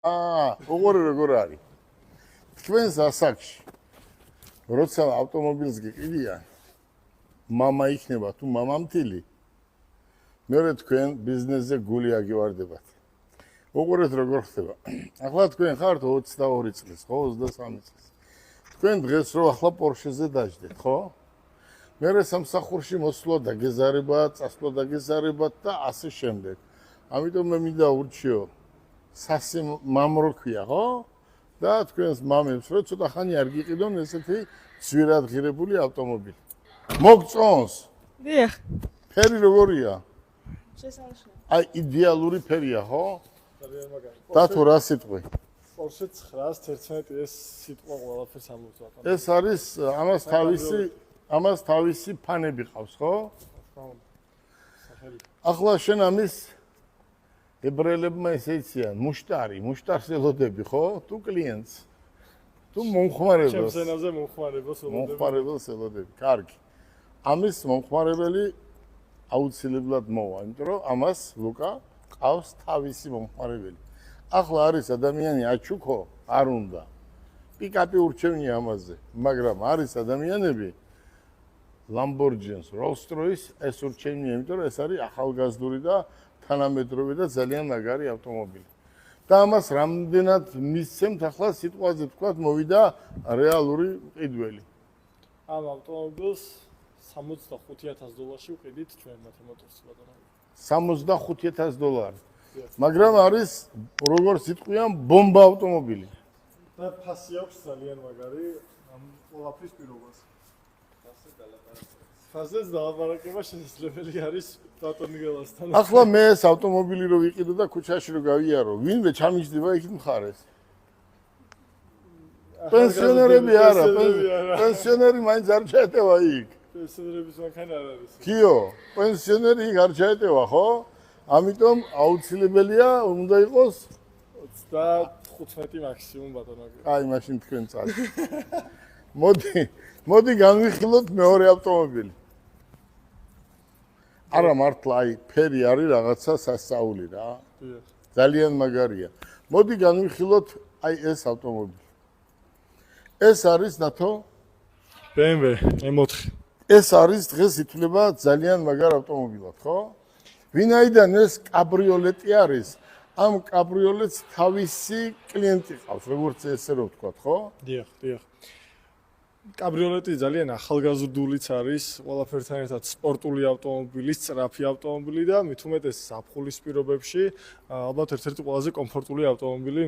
უყურე როგორ არის. თქვენს ასაკში როცა ავტომობილს გიყიდიან, მამა იქნება თუ მამამთილი, მეორე თქვენ ბიზნესზე გული აგივარდებათ. უყურეთ როგორ ხდება. ახლა თქვენ ხართ 22 წლის, ხო, 23 წლის. თქვენ დღეს რო ახლა პორშეზე დაждეთ, ხო? მერე სამსახურში მოსვლა დაგეზარებათ, წასვლა დაგეზარებათ და ასე შემდეგ. ამიტომ მე მინდა ურჩიო სასი მამრო ქვია, ხო? და თქვენს მამებს რო ცოტა ხანი არ გიყიდონ ესეთი ძვირად ღირებული ავტომობილი. მოგწონს? დიახ. ფერი როგორია? შესანიშნავი. აი იდეალური ფერია, ხო? ძალიან მაგარი. და თუ რა სიტყვი? Porsche 911 ეს სიტყვა ყველაფერს ამოწვავ. ეს არის ამას თავისი ფანები ყავს, ხო? ახლა შენ ამის ებრაელებმა ესე იციან, მუშტარს ელოდები, ხო? თუ კლიენტს. თუ მომხმარებელს. ჩემს ენაზე მომხმარებელს ელოდები. მომხმარებელს ელოდები. კარგი. ამის მომხმარებელი აუცილებლად მოვა, იმიტომ რომ ამას ლუკა ყავს თავისი მომხმარებელი. ახლა არის ადამიანი აჩუქო, არ უნდა. პიკაპი ურჩევნია ამაზე, მაგრამ არის ადამიანები Lamborghini, Rolls-Royce ეს ურჩევნია, იმიტომ რომ ეს არის ახალგაზრდული და თანამედროვე და ძალიან მაგარი ავტომობილი. და ამას რამდენად მისცემთ ახლა სიტყვაზე თქვათ მოვიდა რეალური ყიდველი. ამ ავტომობილს $65,000 ვყიდით ჩვენ მათემატიკას ბატონო. $65,000. მაგრამ არის როგორც იტყვიან ბომბა ავტომობილი. და ფასი აქვს ძალიან მაგარი ამ ყველაფრის პირობას. ფასზე დალაპარაკება შესაძლებელი არის ბატონიგელასთან. ახლა მე ეს ავტომობილი რო ვიყიდო და ქუჩაში რო გავიარო, ვინმე ჩამიჯდება იქით მხარეს. პენსიონერები არა, პენსიონერი მაინც არ ჩაეტევა იქ. პენსიონერების მანქანა არ არის. კიო, პენსიონერი იქ არ ჩაეტევა, ხო? ამიტომ აუცილებელია უნდა იყოს 35 მაქსიმუმ ბატონო. აი მაშინ თქვენ წადი. მოდი განვიხილოთ მეორე ავტომობილი. არა მართლა აი ფერი არის რაღაცა სასწაული რა. ძალიან მაგარია. მოდი განვიხილოთ აი ეს ავტომობილი. ეს არის ნათო BMW M4. ეს არის დღეს ითვლება ძალიან მაგარ ავტომობილად, ხო? ვინაიდან ეს კაბრიოლეტი არის, ამ კაბრიოლეტს თავისი კლიენტი ყავს, როგორც ესე რო ვთქვათ, ხო? დიახ. კაბრიოლეტი ძალიან ახალგაზრდულიც არის, ყველაფერთან ერთად სპორტული ავტომობილი, სწრაფი ავტომობილი და მithumetes ზაფხულის პირობებში ალბათ ერთ-ერთი ყველაზე კომფორტული ავტომობილი